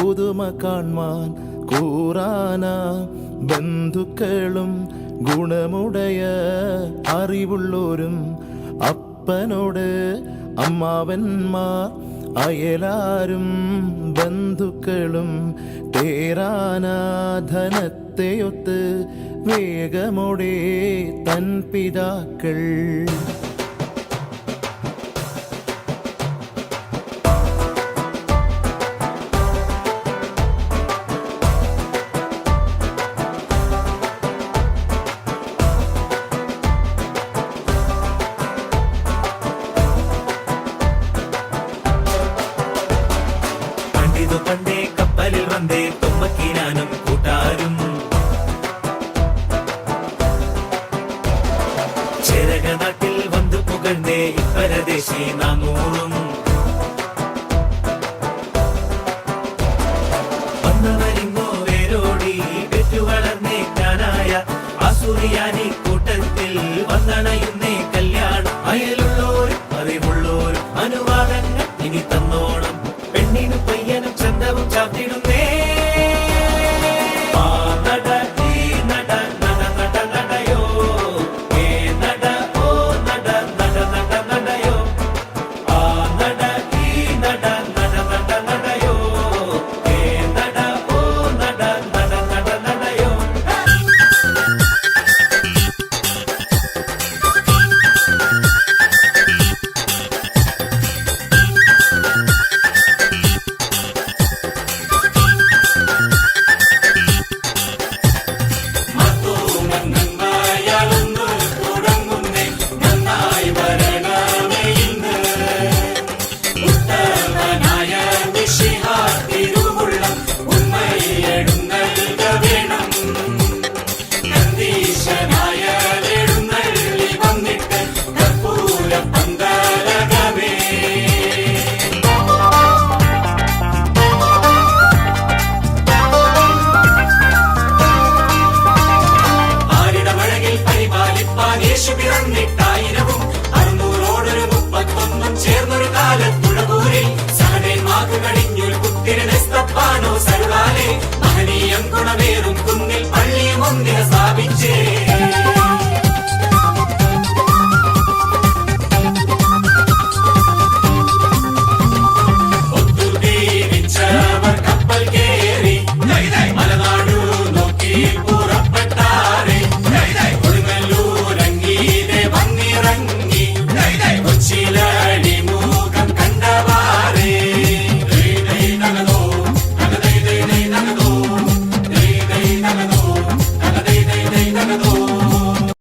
പുതുമ കാൺമാൻ കൂറാന ബന്ധുക്കളും ഗുണമുടയ അറിവുള്ളോരും അപ്പനോട് അമ്മാവന്മാർ അയലാരും ബന്ധുക്കളും തേരാനാധനത്തെയൊത്ത് വേഗമോടെ തൻ പിതാക്കൾ പണ്ടേ കപ്പലിൽ വന്നേ തുമ്പക്കീനാനും കൂട്ടാരും ചേരക നാട്ടിൽ വന്നു പുകഴ്ന്നേ പരദേശി നാനൂറും വന്നവരിങ്ങോ വേരോടി പെറ്റു വളർന്നേ ജ്ഞാനായ ആസുറിയാനി കൂട്ടത്തിൽ വന്നണയുന്നേ കല്യാണം അയലുള്ളോരും അറിവുള്ളോരും അനുവാദങ്ങൾ ഇനി തന്നോണം പെണ്ണിനും പയ്യനും ചന്തവും ചാത്തിടുന്നേ